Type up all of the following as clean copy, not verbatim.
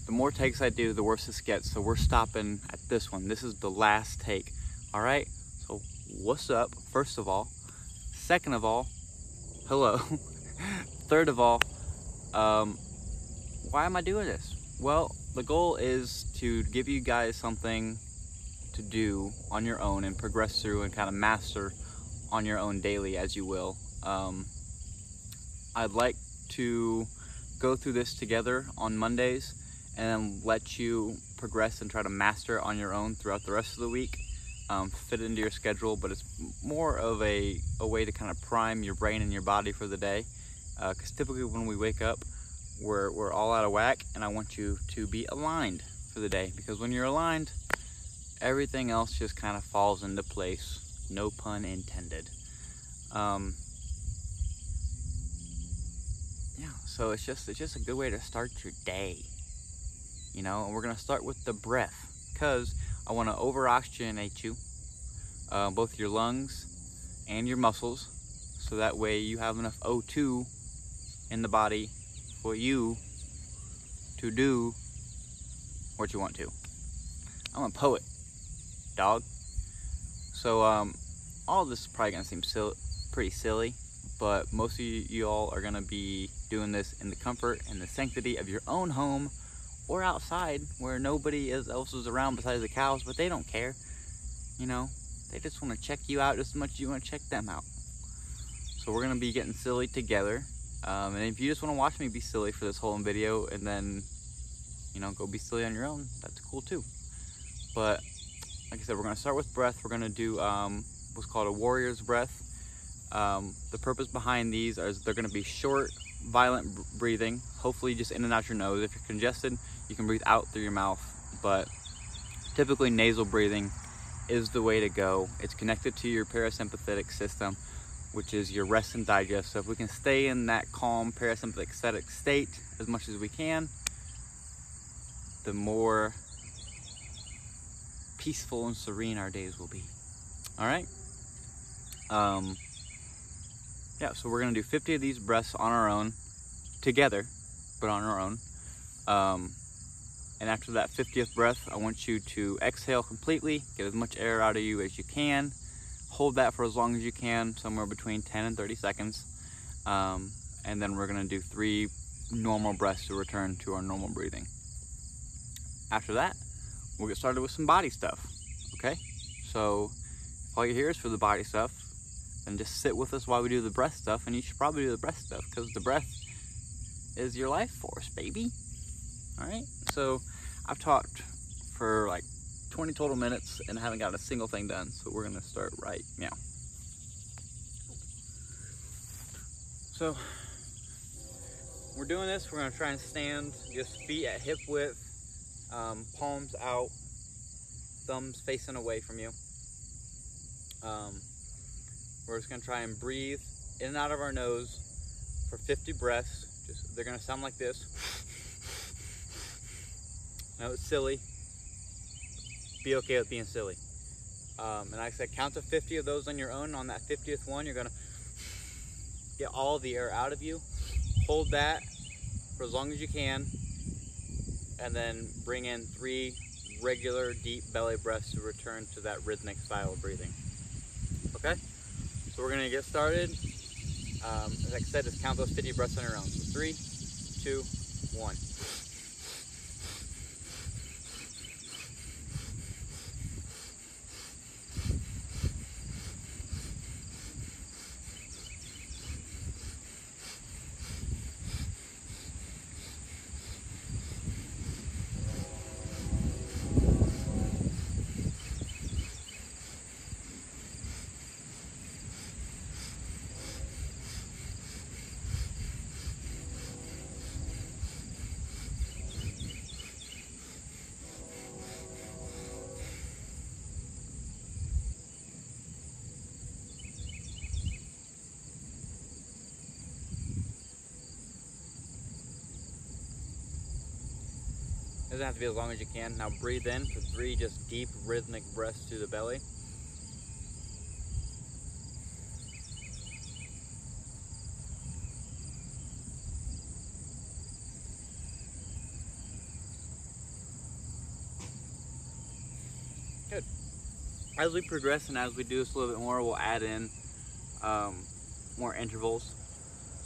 the more takes I do, the worse this gets. So we're stopping at this one. This is the last take. All right. So what's up? First of all. Second of all, hello. Third of all, why am I doing this? Well, the goal is to give you guys something to do on your own and progress through and kind of master on your own daily, as you will. I'd like to go through this together on Mondays and then let you progress and try to master on your own throughout the rest of the week. Fit it into your schedule, but it's more of a way to kind of prime your brain and your body for the day. Because typically when we wake up, we're all out of whack, and I want you to be aligned for the day, because when you're aligned, everything else just kind of falls into place. No pun intended. Yeah, so it's just a good way to start your day, you know. And we're gonna start with the breath, because I want to over oxygenate you, both your lungs and your muscles, so that way you have enough O2 in the body for you to do what you want to. I'm a poet, dog. So all of this is probably gonna seem pretty silly, but most of you all are gonna be doing this in the comfort and the sanctity of your own home, or outside where nobody else is around besides the cows, but they don't care. You know, they just want to check you out just as much as you want to check them out. So we're gonna be getting silly together. And if you just want to watch me be silly for this whole video and then, you know, go be silly on your own, that's cool too. But like I said, we're gonna start with breath. We're gonna do what's called a warrior's breath. The purpose behind these is they're gonna be short, violent breathing, hopefully just in and out your nose. If you're congested, you can breathe out through your mouth, but typically nasal breathing is the way to go. It's connected to your parasympathetic system, which is your rest and digest. So if we can stay in that calm parasympathetic state as much as we can, the more peaceful and serene our days will be. All right. Yeah, so we're gonna do 50 of these breaths on our own, together, but on our own. And after that 50th breath, I want you to exhale completely, get as much air out of you as you can. Hold that for as long as you can, somewhere between 10 and 30 seconds. And then we're gonna do 3 normal breaths to return to our normal breathing. After that, we'll get started with some body stuff, okay? So if all you're here is for the body stuff, then just sit with us while we do the breath stuff, and you should probably do the breath stuff, because the breath is your life force, baby. All right, so I've talked for like 20 total minutes and haven't got a single thing done, so we're gonna start right now. So we're doing this, we're gonna try and stand just feet at hip width, palms out, thumbs facing away from you. We're just gonna try and breathe in and out of our nose for 50 breaths. They're gonna sound like this. I know it's silly. Be okay with being silly. And like I said, count to 50 of those on your own. On that 50th one, you're gonna get all the air out of you. Hold that for as long as you can, and then bring in 3 regular deep belly breaths to return to that rhythmic style of breathing. Okay? So we're gonna get started. As I said, just count those 50 breaths on your own. So 3, 2, 1. Doesn't have to be as long as you can. Now breathe in for 3 just deep rhythmic breaths to the belly. As we progress and as we do this a little bit more, we'll add in more intervals.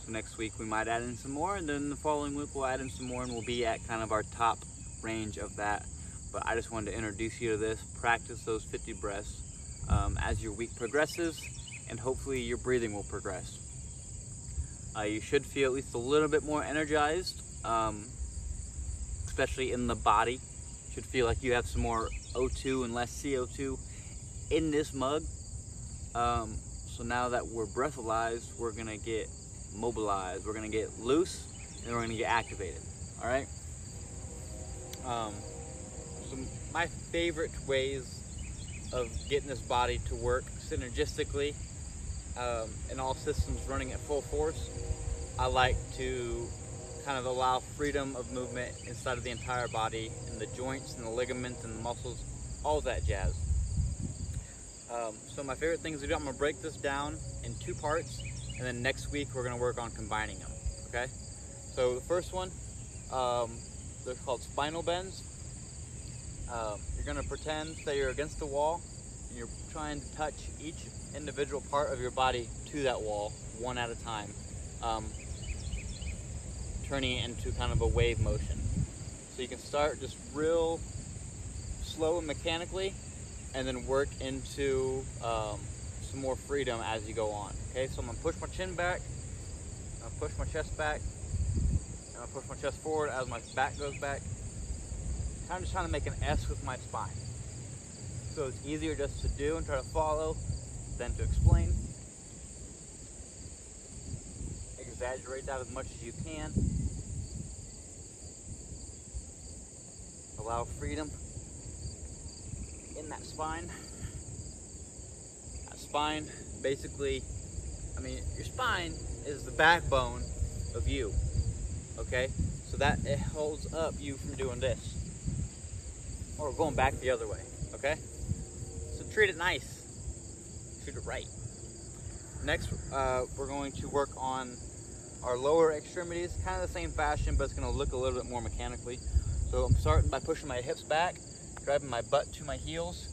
So next week we might add in some more, and then the following week we'll add in some more, and we'll be at kind of our top range of that. But I just wanted to introduce you to this. Practice those 50 breaths as your week progresses, and hopefully your breathing will progress. You should feel at least a little bit more energized, especially in the body. Should feel like you have some more O2 and less CO2 in this mug. So now that we're breathalyzed, we're gonna get mobilized, we're gonna get loose, and we're gonna get activated. All right. So my favorite ways of getting this body to work synergistically, and all systems running at full force, I like to kind of allow freedom of movement inside of the entire body, and the joints and the ligaments and the muscles, all that jazz. So my favorite things to do, I'm gonna break this down in 2 parts, and then next week we're gonna work on combining them, okay? So the first one, they're called spinal bends. You're gonna pretend that you're against the wall, and you're trying to touch each individual part of your body to that wall, one at a time, turning it into kind of a wave motion. So you can start just real slow and mechanically, and then work into some more freedom as you go on. Okay, so I'm gonna push my chin back, I'm gonna push my chest back, I'm gonna push my chest forward as my back goes back. I'm just trying to make an S with my spine. So it's easier just to do and try to follow than to explain. Exaggerate that as much as you can. Allow freedom in that spine. That spine, basically, I mean, your spine is the backbone of you, okay? So that it holds up you from doing this, or going back the other way, okay? So treat it nice, treat it right. Next, we're going to work on our lower extremities, kind of the same fashion, but it's gonna look a little bit more mechanically. So I'm starting by pushing my hips back, driving my butt to my heels,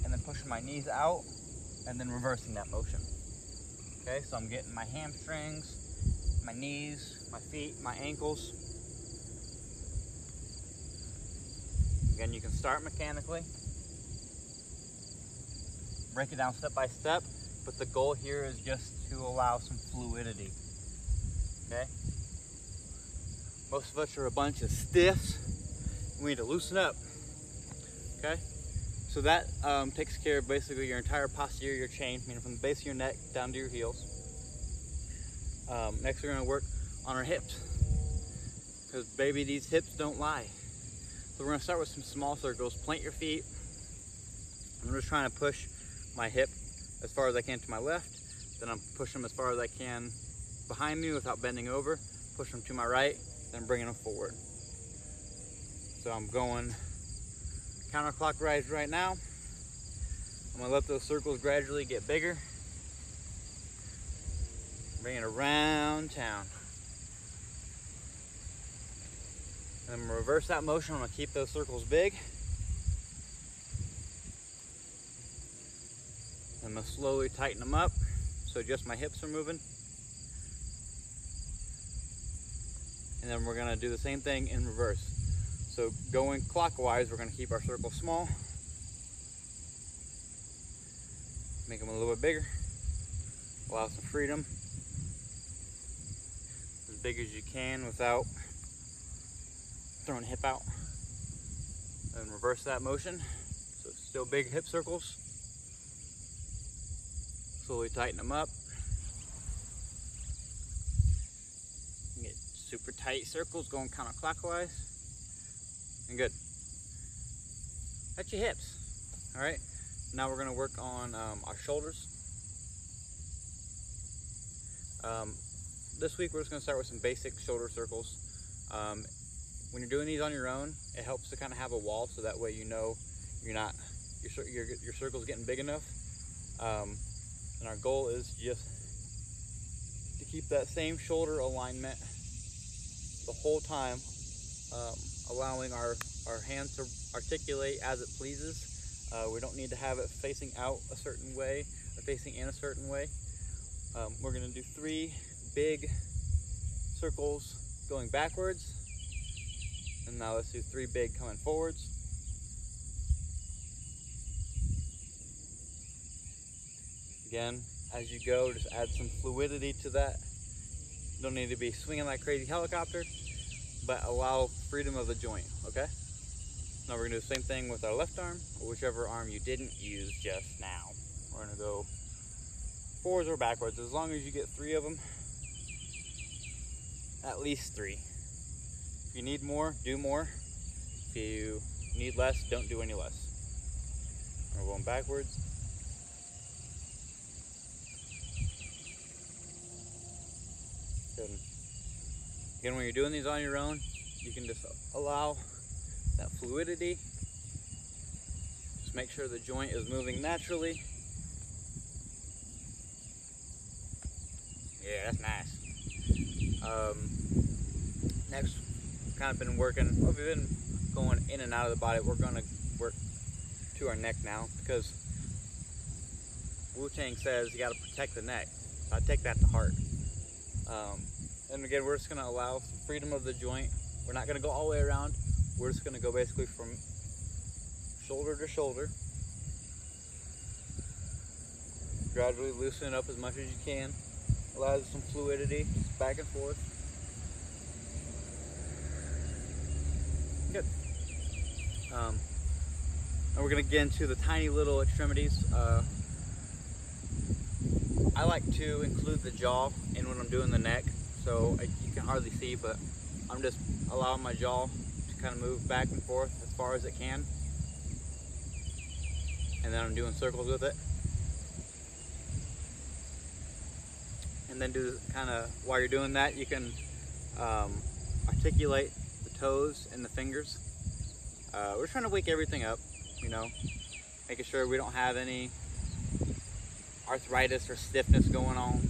and then pushing my knees out, and then reversing that motion. Okay, so I'm getting my hamstrings, my knees, my feet, my ankles. Again, you can start mechanically, break it down step by step, but the goal here is just to allow some fluidity. Okay? Most of us are a bunch of stiffs. We need to loosen up. Okay? So that takes care of basically your entire posterior chain, meaning from the base of your neck down to your heels. Next, we're going to work on our hips, because baby, these hips don't lie. So we're going to start with some small circles. Plant your feet. I'm just trying to push my hip as far as I can to my left. Then I'm pushing them as far as I can behind me without bending over. Push them to my right, then bringing them forward. So I'm going counterclockwise right now. I'm going to let those circles gradually get bigger. Bring it around town. And I'm going to reverse that motion. I'm going to keep those circles big. I'm going to slowly tighten them up so just my hips are moving. And then we're going to do the same thing in reverse. So going clockwise, we're going to keep our circle small. Make them a little bit bigger. Allow some freedom. As big as you can without throwing the hip out. And reverse that motion. So still big hip circles. Slowly tighten them up. Get super tight circles going counterclockwise. And good. That's your hips. All right. Now we're going to work on our shoulders. This week we're just going to start with some basic shoulder circles. When you're doing these on your own, it helps to kind of have a wall, so that way you know you're not your circle's getting big enough. And our goal is just to keep that same shoulder alignment the whole time, allowing our hands to articulate as it pleases, We don't need to have it facing out a certain way or facing in a certain way. We're gonna do 3 big circles going backwards. And now let's do 3 big coming forwards. Again, as you go, just add some fluidity to that. You don't need to be swinging like crazy helicopter, but allow freedom of the joint, okay? Now we're gonna do the same thing with our left arm, or whichever arm you didn't use just now. We're gonna go forwards or backwards, as long as you get 3 of them. At least 3. If you need more, do more. If you need less, don't do any less. We're going backwards. Good. Again, when you're doing these on your own, you can just allow that fluidity. Just make sure the joint is moving naturally. Yeah, that's nice. Next, kind of been working, well, we've been going in and out of the body. We're gonna work to our neck now, because Wu-Tang says you gotta protect the neck. So I take that to heart. And again, we're just gonna allow some freedom of the joint. We're not gonna go all the way around. We're just gonna go basically from shoulder to shoulder. Gradually loosen it up as much as you can. Allow some fluidity, just back and forth. Good. And we're gonna get into the tiny little extremities. I like to include the jaw in when I'm doing the neck, so you can hardly see, but I'm just allowing my jaw to kind of move back and forth as far as it can. And then I'm doing circles with it. And then do kind of, while you're doing that, you can articulate the toes and the fingers. We're trying to wake everything up, you know, making sure we don't have any arthritis or stiffness going on.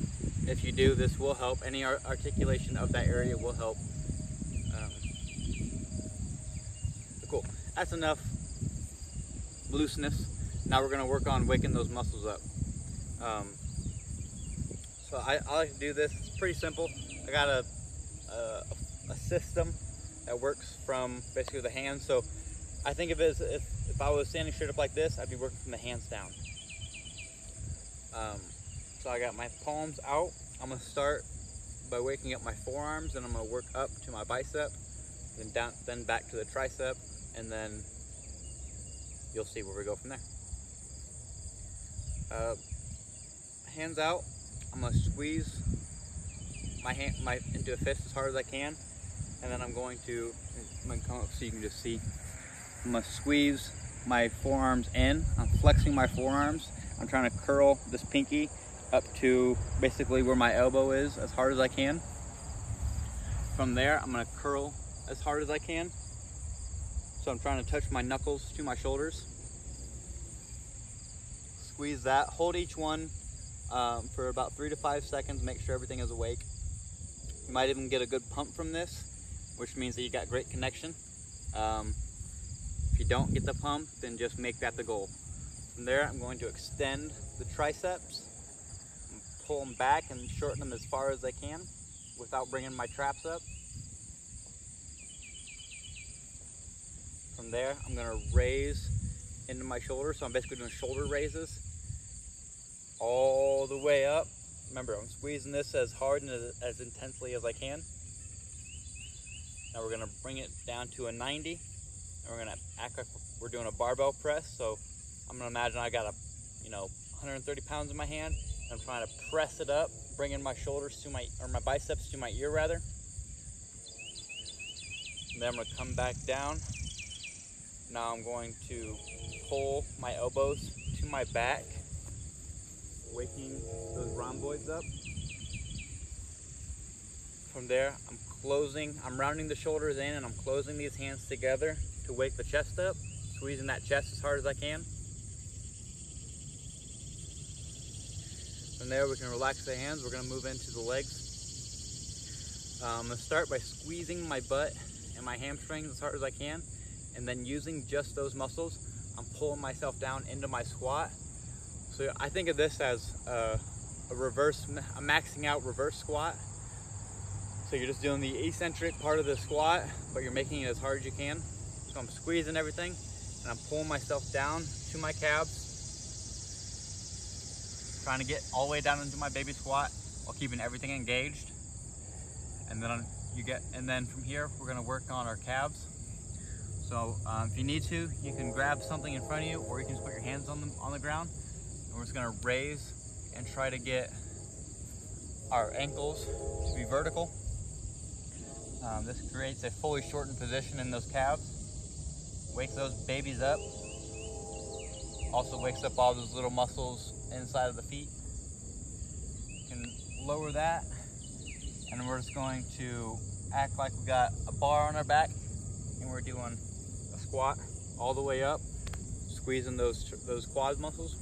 If you do, this will help. Any articulation of that area will help. So cool. That's enough looseness. Now we're gonna work on waking those muscles up. So I like to do this. It's pretty simple. I got a system that works from basically the hands. So I think of it as if I was standing straight up like this, I'd be working from the hands down. So I got my palms out. I'm gonna start by waking up my forearms, and I'm gonna work up to my bicep, then down, then back to the tricep, and then you'll see where we go from there. Hands out. I'm gonna squeeze my hand into a fist as hard as I can, and then I'm gonna come up so you can just see. I'm gonna squeeze my forearms in. I'm flexing my forearms. I'm trying to curl this pinky up to basically where my elbow is as hard as I can. From there, I'm gonna curl as hard as I can. So I'm trying to touch my knuckles to my shoulders. Squeeze that, hold each one for about 3 to 5 seconds, make sure everything is awake. You might even get a good pump from this, which means that you got great connection. If you don't get the pump, then just make that the goal. From there, I'm going to extend the triceps, and pull them back and shorten them as far as I can without bringing my traps up. From there, I'm gonna raise into my shoulder. So I'm basically doing shoulder raises all the way up. Remember, I'm squeezing this as hard and as intensely as I can. Now we're gonna bring it down to a 90, and we're gonna act like we're doing a barbell press. So I'm gonna imagine I got 130 pounds in my hand, and I'm trying to press it up, bringing my shoulders to my biceps to my ear rather. And then I'm gonna come back down. Now I'm going to pull my elbows to my back, waking those rhomboids up. From there, I'm rounding the shoulders in, and I'm closing these hands together to wake the chest up, squeezing that chest as hard as I can. From there, we can relax the hands. We're gonna move into the legs. I'm gonna start by squeezing my butt and my hamstrings as hard as I can, and then using just those muscles, I'm pulling myself down into my squat. So I think of this as a maxing out reverse squat. So you're just doing the eccentric part of the squat, but you're making it as hard as you can. So I'm squeezing everything and I'm pulling myself down to my calves, trying to get all the way down into my baby squat while keeping everything engaged. And then from here, we're gonna work on our calves. So if you need to, you can grab something in front of you, or you can just put your hands on the ground. And we're just gonna raise and try to get our ankles to be vertical. This creates a fully shortened position in those calves. Wakes those babies up. Also wakes up all those little muscles inside of the feet. You can lower that, and we're just going to act like we got a bar on our back, and we're doing a squat all the way up, squeezing those quad muscles.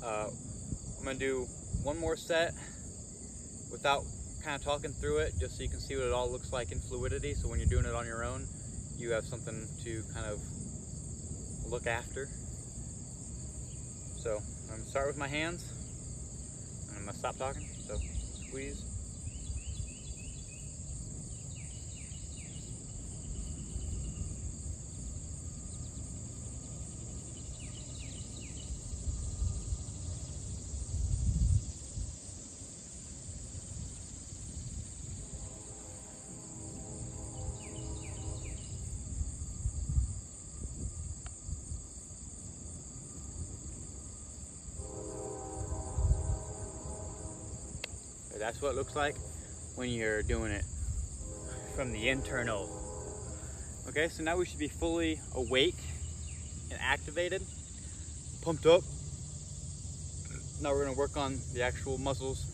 I'm gonna do one more set without kind of talking through it, just so you can see what it all looks like in fluidity. So when you're doing it on your own, you have something to kind of look after. So I'm gonna start with my hands, and I'm gonna stop talking. So squeeze. That's what it looks like when you're doing it from the internal. Okay, so now we should be fully awake and activated, pumped up. Now we're gonna work on the actual muscles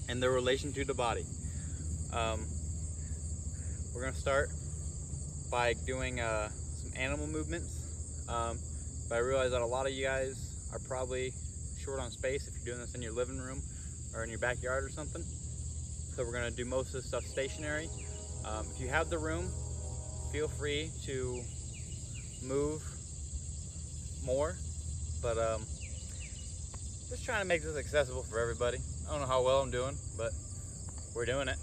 and their relation to the body. We're gonna start by doing some animal movements. But I realize that a lot of you guys are probably short on space if you're doing this in your living room or in your backyard or something. So we're gonna do most of this stuff stationary. If you have the room, feel free to move more, but just trying to make this accessible for everybody. I don't know how well I'm doing, but we're doing it.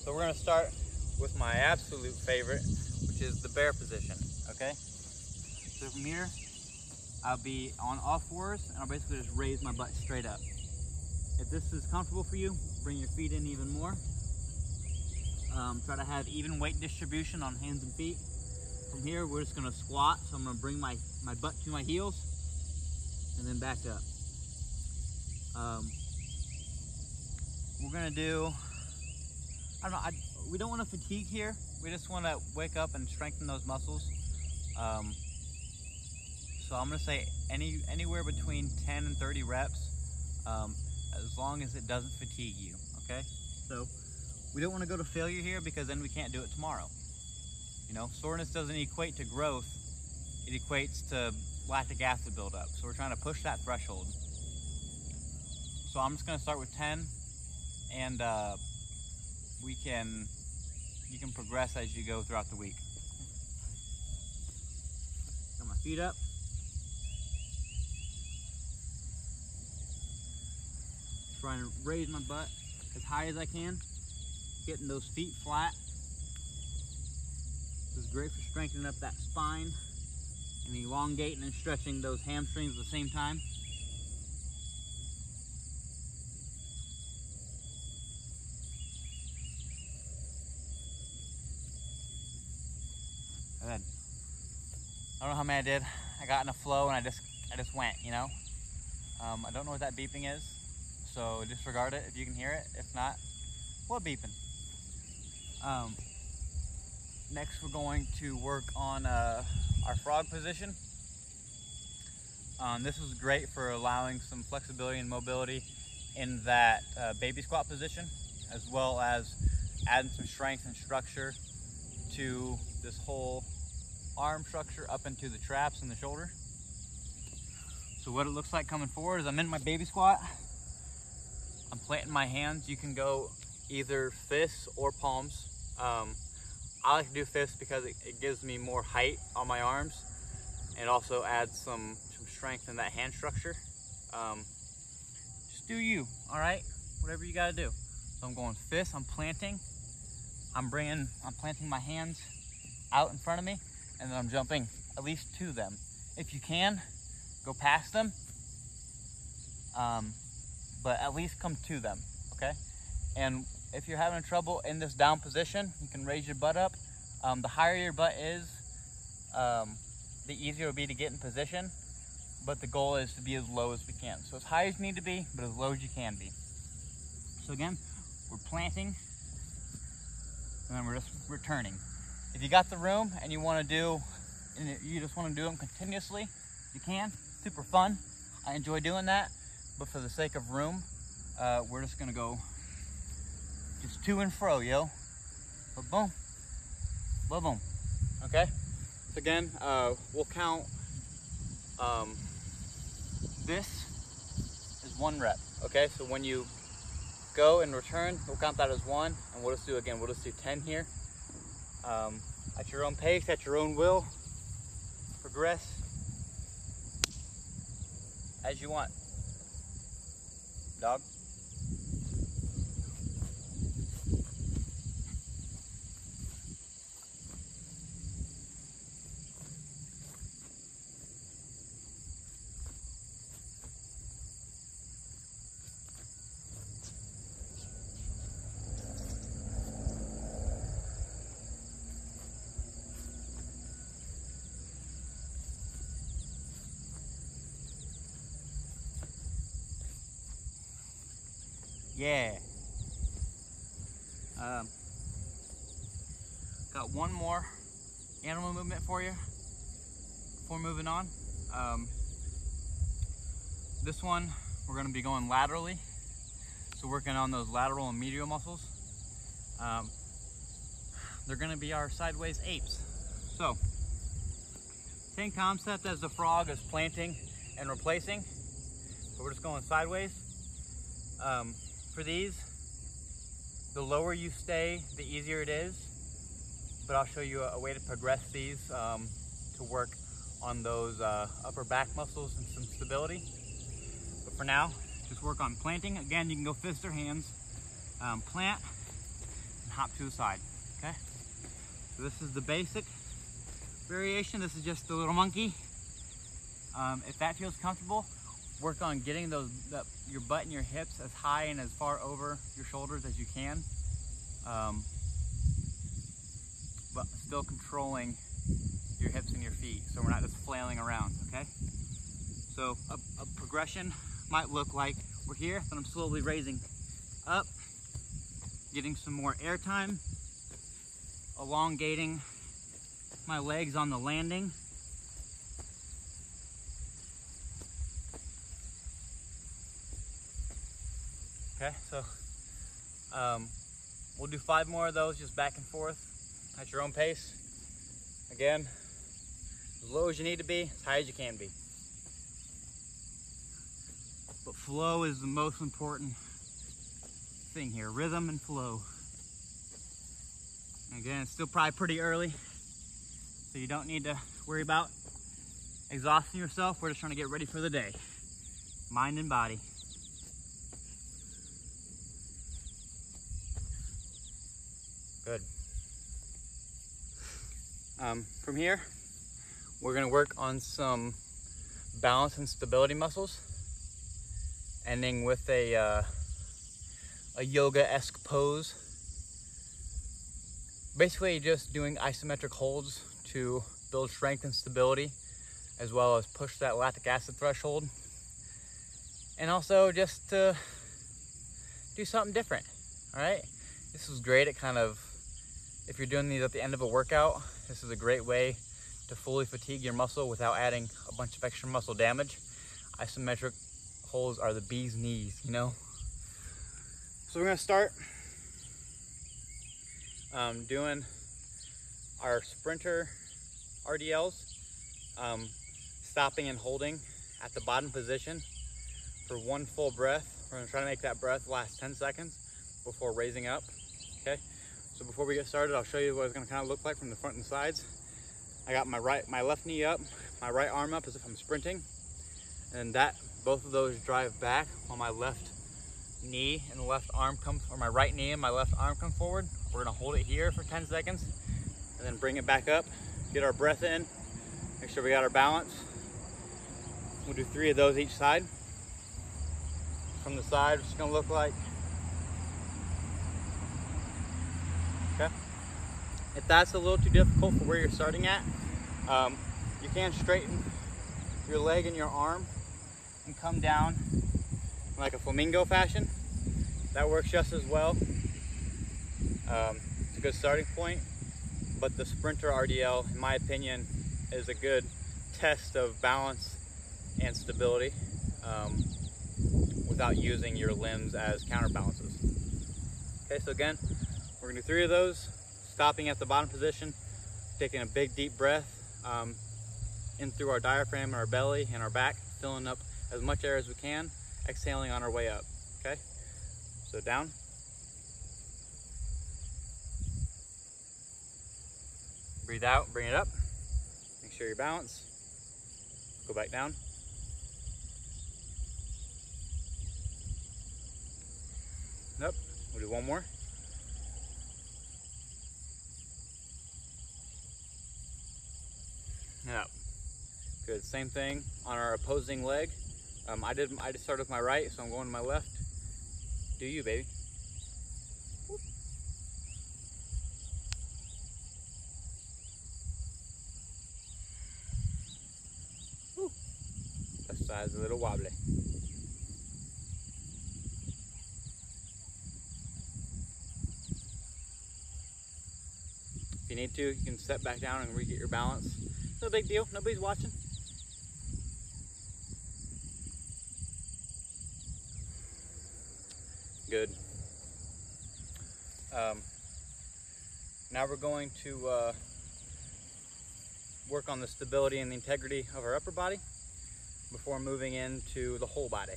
So we're gonna start with my absolute favorite, which is the bear position, okay? So from here, I'll be on all fours, and I'll basically just raise my butt straight up. If this is comfortable for you, bring your feet in even more. Try to have even weight distribution on hands and feet. From here, we're just gonna squat. So I'm gonna bring my butt to my heels and then back up. We're gonna do, I don't know, we don't wanna fatigue here. We just wanna wake up and strengthen those muscles. So I'm gonna say anywhere between 10 and 30 reps. As long as it doesn't fatigue you, okay? So we don't want to go to failure here, because then we can't do it tomorrow. You know, soreness doesn't equate to growth, it equates to lactic acid buildup. So we're trying to push that threshold. So I'm just going to start with 10, and you can progress as you go throughout the week. Got my feet up. Trying to raise my butt as high as I can, getting those feet flat. This is great for strengthening up that spine and elongating and stretching those hamstrings at the same time. Good. I don't know how many I did. I got in a flow and I just went, you know. I don't know what that beeping is, so disregard it if you can hear it. If not, what beeping? Next, we're going to work on our frog position. This is great for allowing some flexibility and mobility in that baby squat position, as well as adding some strength and structure to this whole arm structure up into the traps and the shoulder. So what it looks like coming forward is I'm in my baby squat. I'm planting my hands. You can go either fists or palms. I like to do fists because it gives me more height on my arms. and it also adds some strength in that hand structure. Just do you, all right? Whatever you gotta do. So I'm going fist, I'm planting. I'm planting my hands out in front of me, and then I'm jumping at least to them. If you can, go past them, but at least come to them, okay? And if you're having trouble in this down position, you can raise your butt up. The higher your butt is, the easier it will be to get in position, but the goal is to be as low as we can. So as high as you need to be, but as low as you can be. So again, we're planting, and then we're just returning. If you got the room and you just want to do them continuously, you can. Super fun. I enjoy doing that, but for the sake of room, we're just gonna go just to and fro, yo. Ba-boom, ba-boom. Okay. So again, we'll count. This is 1 rep. Okay. So when you go and return, we'll count that as 1, and we'll just do 10 here. At your own pace, at your own will, progress as you want. Dog. Yeah. Got one more animal movement for you before moving on. This one, we're going to be going laterally. So working on those lateral and medial muscles. They're going to be our sideways apes. So, same concept as the frog, as planting and replacing. So we're just going sideways. For these, the lower you stay, the easier it is, but I'll show you a way to progress these to work on those upper back muscles and some stability. But for now, just work on planting. Again, you can go fist or hands, plant, and hop to the side, okay? So this is the basic variation. This is just the little monkey. If that feels comfortable, work on getting your butt and your hips as high and as far over your shoulders as you can, but still controlling your hips and your feet so we're not just flailing around, okay? So a progression might look like we're here, then I'm slowly raising up, getting some more air time, elongating my legs on the landing. Okay, so we'll do 5 more of those, just back and forth at your own pace. Again, as low as you need to be, as high as you can be. But flow is the most important thing here, rhythm and flow. Again, it's still probably pretty early, so you don't need to worry about exhausting yourself. We're just trying to get ready for the day, mind and body. Good. From here, we're gonna work on some balance and stability muscles, ending with a yoga-esque pose. Basically just doing isometric holds to build strength and stability, as well as push that lactic acid threshold. And also just to do something different, all right? This is great at if you're doing these at the end of a workout, this is a great way to fully fatigue your muscle without adding a bunch of extra muscle damage. Isometric holds are the bee's knees, you know? So we're gonna start doing our sprinter RDLs, stopping and holding at the bottom position for 1 full breath. We're gonna try to make that breath last 10 seconds before raising up, okay? So before we get started, I'll show you what it's gonna kind of look like from the front and sides. I got my left knee up, my right arm up as if I'm sprinting, and both of those drive back while my left knee and left arm comes, or my right knee and my left arm come forward. We're gonna hold it here for 10 seconds and then bring it back up, get our breath in, make sure we got our balance. We'll do 3 of those each side. From the side, it's gonna look like, okay. If that's a little too difficult for where you're starting at, you can straighten your leg and your arm and come down in like a flamingo fashion. That works just as well. It's a good starting point, but the Sprinter RDL, in my opinion, is a good test of balance and stability without using your limbs as counterbalances. Okay, so again, we're gonna do 3 of those, stopping at the bottom position, taking a big deep breath in through our diaphragm and our belly and our back, filling up as much air as we can, exhaling on our way up, okay? So down. Breathe out, bring it up. Make sure you balance. Go back down. Up. We'll do 1 more. And up. Good. Same thing on our opposing leg. I just started with my right, so I'm going to my left. Do you, baby? Woo. Woo. Left side's a little wobbly. If you need to, you can step back down and re-get your balance. No big deal, nobody's watching. Good. Now we're going to work on the stability and the integrity of our upper body before moving into the whole body.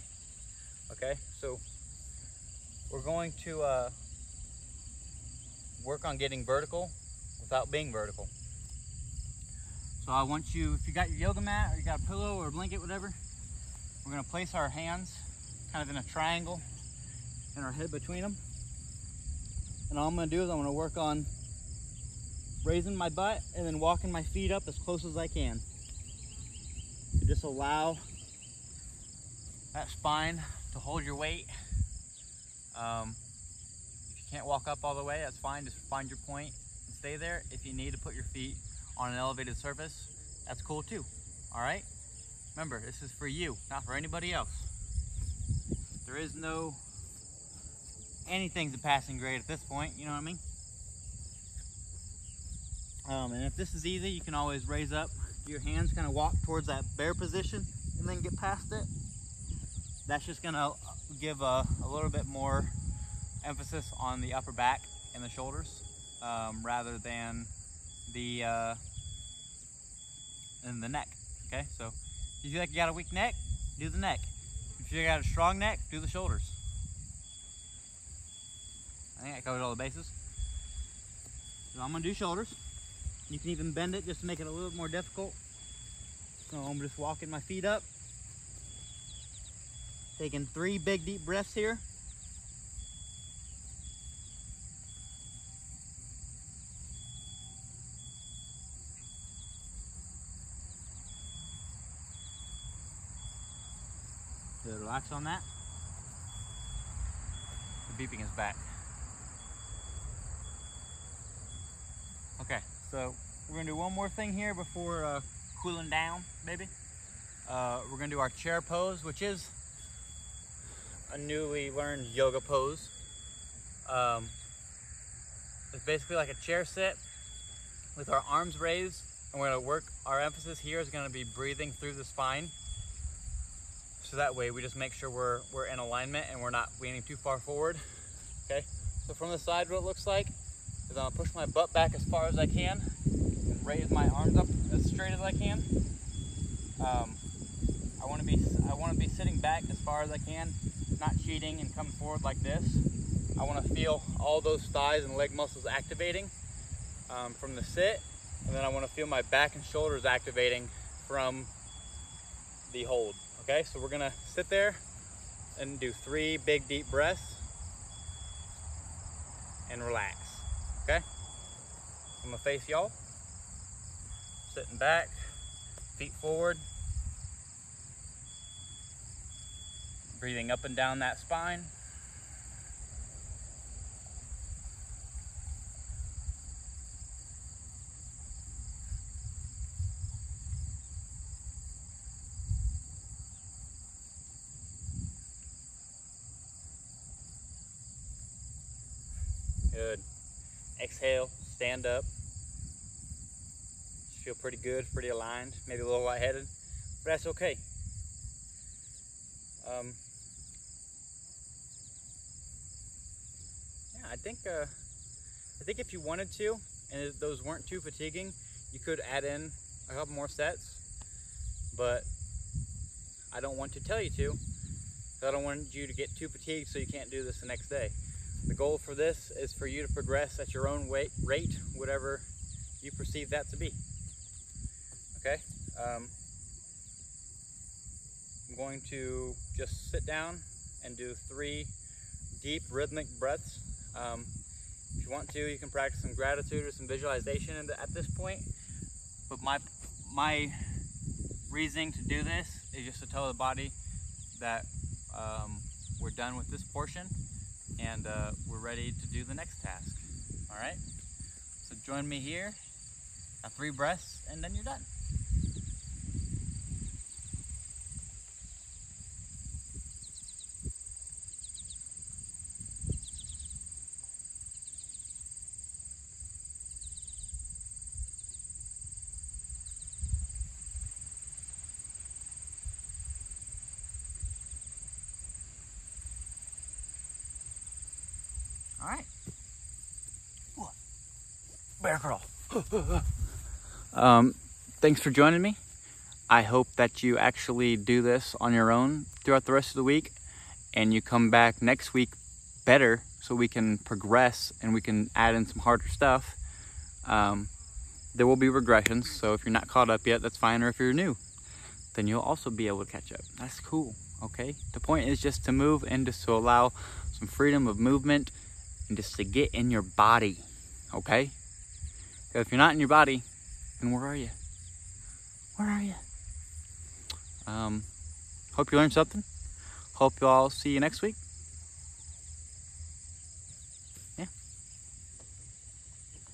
Okay, so we're going to work on getting vertical without being vertical. So I want you, if you got your yoga mat or you got a pillow or a blanket, whatever, we're gonna place our hands kind of in a triangle and our head between them. And all I'm gonna do is I'm gonna work on raising my butt and then walking my feet up as close as I can. So just allow that spine to hold your weight. If you can't walk up all the way, that's fine. Just find your point and stay there. If you need to put your feet on an elevated surface, that's cool too. All right? Remember, this is for you, not for anybody else. There is no anything's a passing grade at this point, you know what I mean? And if this is easy, you can always raise up your hands, kind of walk towards that bear position and then get past it. That's just gonna give a little bit more emphasis on the upper back and the shoulders rather than the neck. Okay, so if you feel like you got a weak neck, do the neck. If you got a strong neck, do the shoulders. I think I covered all the bases. So I'm gonna do shoulders. You can even bend it just to make it a little more difficult. So I'm just walking my feet up. Taking 3 big deep breaths here. So relax on that. The beeping is back. Okay, so we're gonna do one more thing here before cooling down, baby. We're gonna do our chair pose, which is a newly learned yoga pose. It's basically like a chair sit with our arms raised, and we're gonna work, our emphasis here is gonna be breathing through the spine. So that way we just make sure we're in alignment and we're not leaning too far forward. Okay, so from the side what it looks like is I'm gonna push my butt back as far as I can and raise my arms up as straight as I can. I want to be sitting back as far as I can, not cheating and coming forward like this. I want to feel all those thighs and leg muscles activating from the sit And then I want to feel my back and shoulders activating from the hold. Okay, so we're gonna sit there and do 3 big deep breaths and relax. Okay, I'm gonna face y'all, sitting back, feet forward, breathing up and down that spine. Good. Exhale, stand up. Feel pretty good, pretty aligned, maybe a little lightheaded, but that's okay. Yeah, I think if you wanted to, and if those weren't too fatiguing, you could add in a couple more sets, but I don't want to tell you to, because I don't want you to get too fatigued so you can't do this the next day. The goal for this is for you to progress at your own rate, whatever you perceive that to be. Okay, I'm going to just sit down and do 3 deep rhythmic breaths. If you want to, you can practice some gratitude or some visualization at this point. But my reasoning to do this is just to tell the body that we're done with this portion and we're ready to do the next task. All right, so join me here at 3 breaths and then you're done. All right. Bear crawl. Thanks for joining me. I hope that you actually do this on your own throughout the rest of the week and you come back next week better so we can progress and we can add in some harder stuff. There will be regressions, so if you're not caught up yet, that's fine, or if you're new, then you'll also be able to catch up. That's cool, okay? The point is just to move and just to allow some freedom of movement and just to get in your body, okay? Because if you're not in your body, then where are you? Where are you? Hope you learned something. Hope you all see you next week.